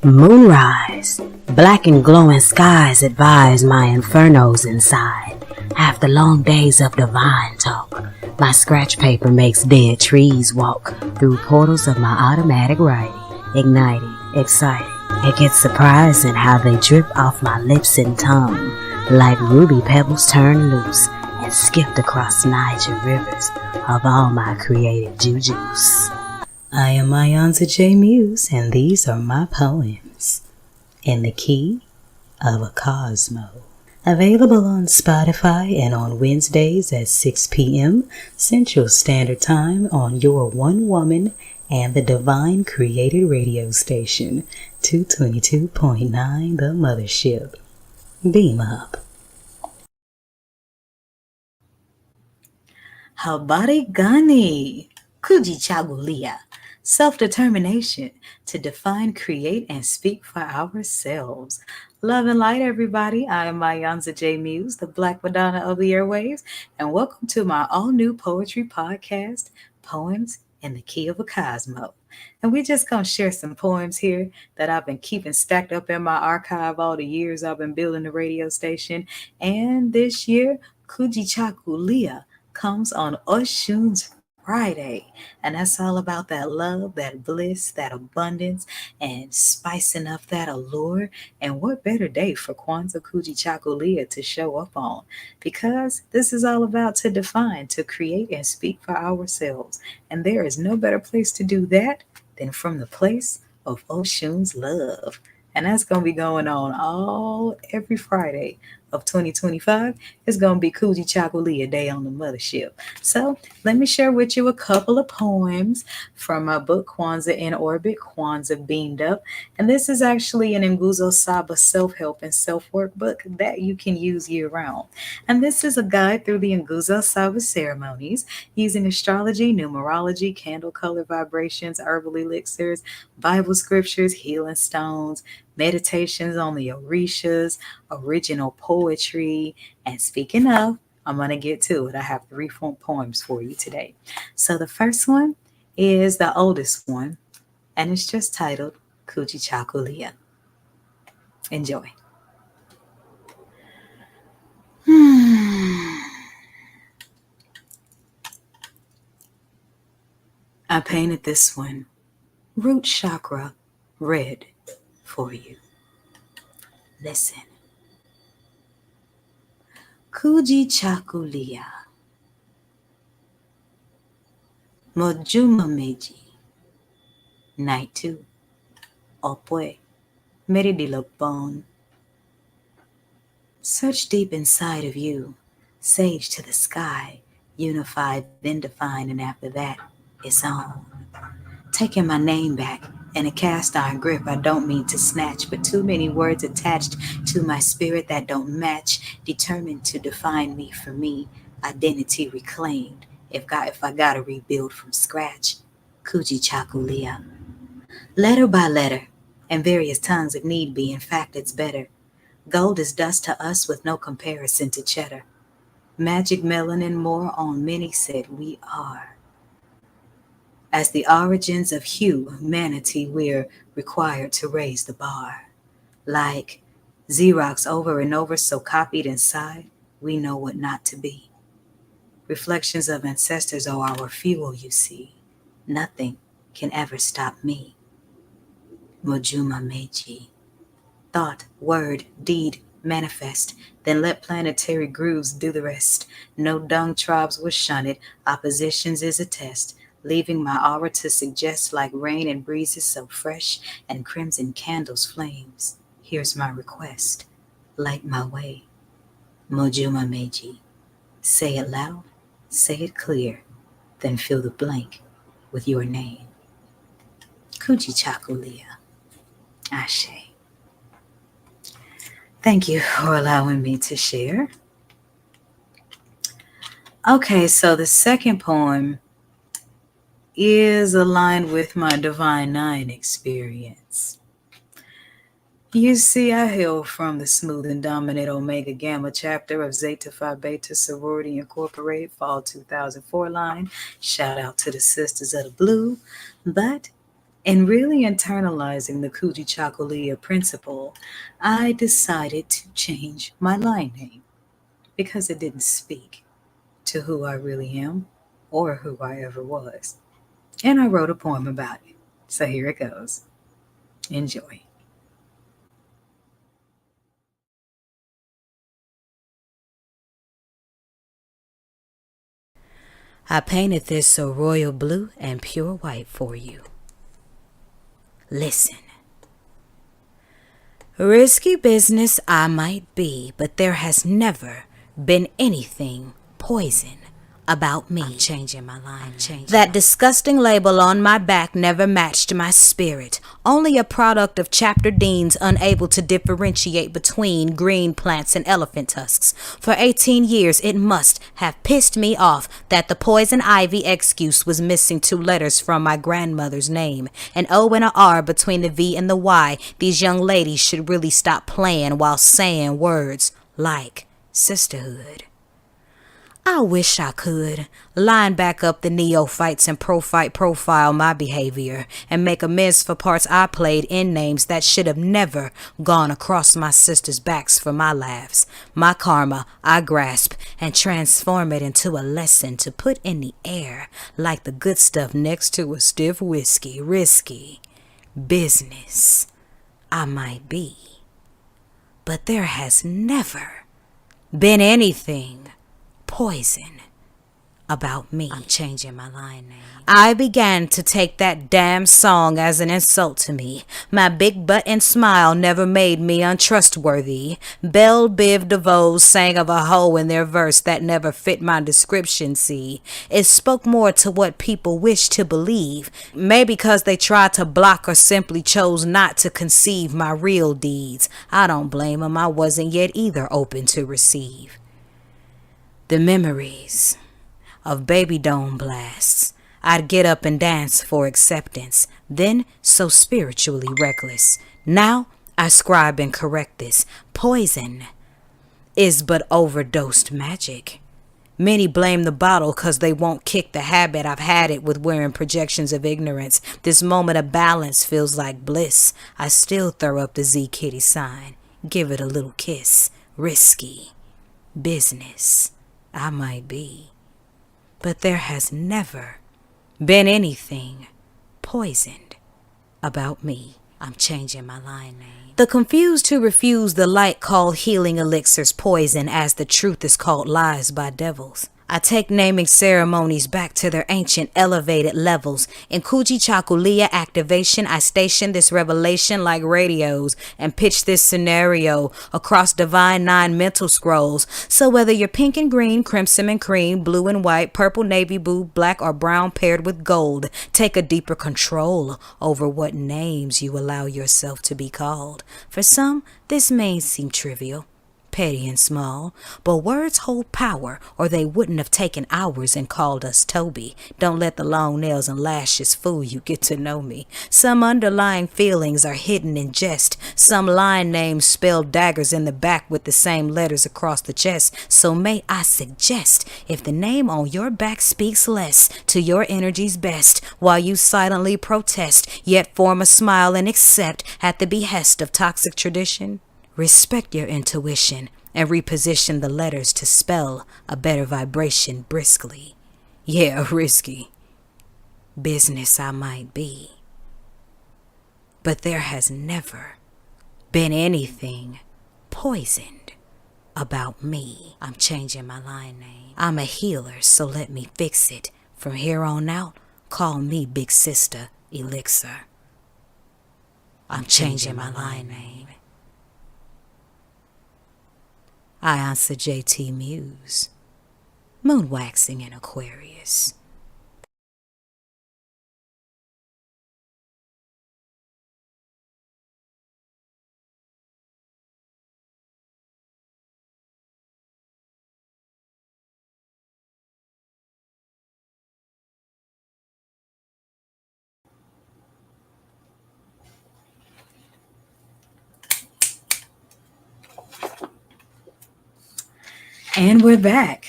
Moonrise, black and glowing skies advise my infernos inside. After long days of divine talk, my scratch paper makes dead trees walk through portals of my automatic writing. Igniting, excited, it gets surprising how they drip off my lips and tongue, like ruby pebbles turned loose and skipped across Niger rivers of all my creative jujus. I am iiYansaje Muse, and these are my poems in the Key of Cosmo. Available on Spotify and on Wednesdays at 6 p.m. Central Standard Time on your one woman and the divine created radio station, 222.9 The Mothership. Beam up. Habari, ghani. Kujichagulia. Self-determination to define, create, and speak for ourselves. Love and light, everybody. I am iiYansaje Muse, the Black Madonna of the airwaves, and welcome to my all-new poetry podcast, Poems in the Key of Cosmo. And we're just going to share some poems here that I've been keeping stacked up in my archive all the years I've been building the radio station. And this year, Kujichagulia comes on Oshun's Friday, and that's all about that love, that bliss, that abundance, and spicing up that allure. And what better day for Kwanzaa Kujichagulia to show up on? Because this is all about to define, to create, and speak for ourselves. And there is no better place to do that than from the place of Oshun's love. And that's going to be going on every Friday of 2025. It's going to be Kujichagulia Day on the Mothership. So let me share with you a couple of poems from my book, Kwanzaa in Orbit, Kwanzaa Beamed Up. And this is actually an Nguza Saba self-help and self-work book that you can use year-round. And this is a guide through the Nguza Saba ceremonies using astrology, numerology, candle color vibrations, herbal elixirs, Bible scriptures, healing stones, meditations on the Orisas, original poetry. And speaking of, I'm going to get to it. I have 3 poems for you today. So the first one is the oldest one, and it's just titled Kujichagulia. Enjoy. I painted this one, root chakra, red for you. Listen. Kujichagulia. Mojuma meji. Night 2. Opwe. Meridilopon. Search deep inside of you. Sage to the sky. Unified, then define, and after that, it's on. Taking my name back. In a cast iron grip I don't mean to snatch, but too many words attached to my spirit that don't match, determined to define me for me, identity reclaimed, if I gotta rebuild from scratch. Kujichagulia. Letter by letter, and various tongues if need be, in fact it's better. Gold is dust to us with no comparison to cheddar. Magic melanin more on many said we are. As the origins of humanity, we're required to raise the bar. Like Xerox over and over, so copied inside, we know what not to be. Reflections of ancestors are our fuel, you see. Nothing can ever stop me. Mojuma Meiji. Thought, word, deed, manifest, then let planetary grooves do the rest. No dung tribes will shun it, oppositions is a test. Leaving my aura to suggest like rain and breezes so fresh and crimson candles flames. Here's my request. Light my way. Mojuma Meiji. Say it loud, say it clear, then fill the blank with your name. Kujichagulia. Ashe. Thank you for allowing me to share. Okay, so the second poem is aligned with my Divine Nine experience. You see, I hail from the smooth and dominant Omega Gamma chapter of Zeta Phi Beta Sorority Incorporated, Fall 2004 line. Shout out to the Sisters of the Blue. But In really internalizing the Kujichagulia principle, I decided to change my line name because it didn't speak to who I really am or who I ever was. And I wrote a poem about it. So here it goes. Enjoy. I painted this so royal blue and pure white for you. Listen. Risky business I might be, but there has never been anything poison about me. I'm changing my line. That disgusting label on my back never matched my spirit. Only a product of chapter deans unable to differentiate between green plants and elephant tusks. For 18 years it must have pissed me off that the poison ivy excuse was missing 2 letters from my grandmother's name. An O and a R between the V and the Y. These young ladies should really stop playing while saying words like sisterhood. I wish I could line back up the neophytes and profile my behavior and make amends for parts I played in names that should have never gone across my sisters' backs for my laughs. My karma I grasp and transform it into a lesson to put in the air like the good stuff next to a stiff whiskey. Risky business I might be, but there has never been anything poison about me. I'm changing my line name. I began to take that damn song as an insult to me. My big butt and smile never made me untrustworthy. Belle Biv DeVoe sang of a hoe in their verse that never fit my description, see. It spoke more to what people wish to believe, maybe because they tried to block or simply chose not to conceive my real deeds. I don't blame them, I wasn't yet either open to receive. The memories of baby dome blasts. I'd get up and dance for acceptance, then so spiritually reckless. Now I scribe and correct this. Poison is but overdosed magic. Many blame the bottle 'cause they won't kick the habit. I've had it with wearing projections of ignorance. This moment of balance feels like bliss. I still throw up the Z Kitty sign. Give it a little kiss. Risky business I might be, but there has never been anything poisoned about me. I'm changing my line name. The confused who refuse the light call healing elixirs poison, as the truth is called lies by devils. I take naming ceremonies back to their ancient elevated levels. In Kujichagulia activation, I station this revelation like radios and pitch this scenario across divine 9 mental scrolls. So whether you're pink and green, crimson and cream, blue and white, purple, navy blue, black or brown paired with gold, take a deeper control over what names you allow yourself to be called. For some, this may seem trivial, petty and small, but words hold power, or they wouldn't have taken hours and called us Toby. Don't let the long nails and lashes fool you, get to know me. Some underlying feelings are hidden in jest. Some line names spell daggers in the back with the same letters across the chest. So may I suggest, if the name on your back speaks less to your energy's best, while you silently protest, yet form a smile and accept at the behest of toxic tradition, respect your intuition and reposition the letters to spell a better vibration briskly. Yeah, risky business I might be, but there has never been anything poisoned about me. I'm changing my line name. I'm a healer, so let me fix it. From here on out, call me Big Sister Elixir. I'm changing my line name. iiYansaje Muse, moon waxing in Aquarius. And we're back.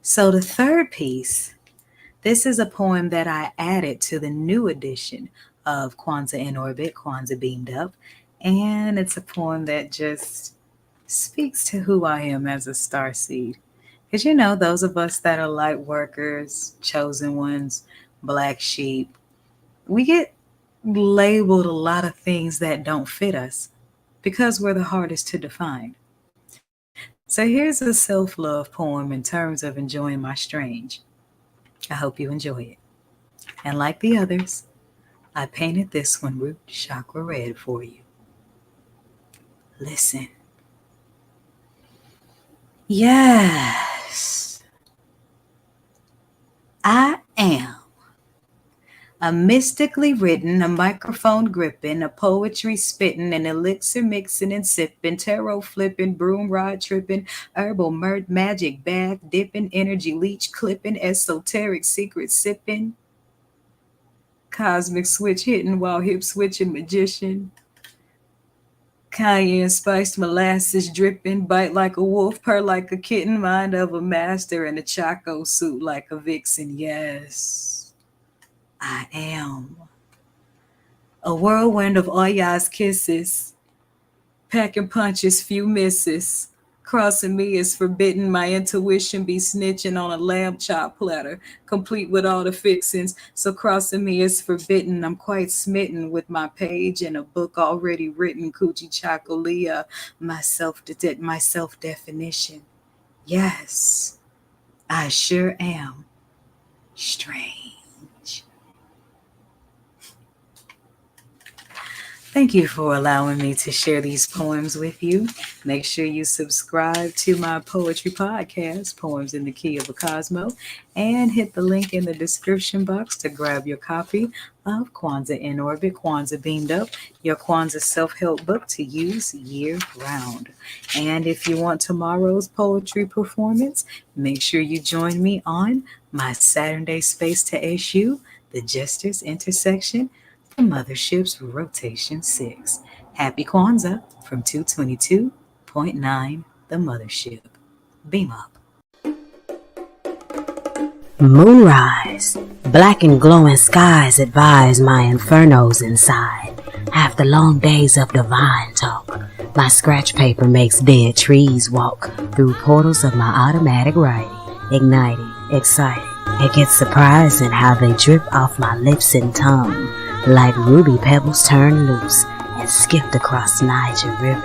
So the third piece, this is a poem that I added to the new edition of Kwanzaa in Orbit, Kwanzaa Beamed Up. And it's a poem that just speaks to who I am as a starseed. Because, those of us that are light workers, chosen ones, black sheep, we get labeled a lot of things that don't fit us because we're the hardest to define. So here's a self-love poem in terms of enjoying my strange. I hope you enjoy it. And like the others, I painted this one root chakra red for you. Listen. Yes, I am a mystically written, a microphone gripping, a poetry spitting, an elixir mixing and sipping, tarot flipping, broom rod tripping, herbal magic bath dipping, energy leech clipping, esoteric secret sipping, cosmic switch hitting while hip switching magician, cayenne spiced molasses dripping, bite like a wolf, purr like a kitten, mind of a master, and a choco suit like a vixen. Yes, I am a whirlwind of Oya's kisses, packing punches, few misses. Crossing me is forbidden, my intuition be snitching on a lamb chop platter, complete with all the fixings. So crossing me is forbidden, I'm quite smitten with my page and a book already written, Kujichagulia, my self-definition. Yes, I sure am strange. Thank you for allowing me to share these poems with you. Make sure you subscribe to my poetry podcast, Poems in the Key of Cosmo, and hit the link in the description box to grab your copy of Kwanzaa in Orbit, Kwanzaa Beamed Up, your Kwanzaa self-help book to use year-round. And if you want tomorrow's poetry performance, make sure you join me on my Saturday Space to issue, the Jester's Intersection, the Mothership's Rotation 6. Happy Kwanzaa from 222.9 The Mothership. Beam up. Moonrise, black and glowing skies advise my infernos inside. After long days of divine talk, my scratch paper makes dead trees walk through portals of my automatic writing, igniting, exciting. It gets surprising how they drip off my lips and tongue, like ruby pebbles turned loose and skipped across Niger River.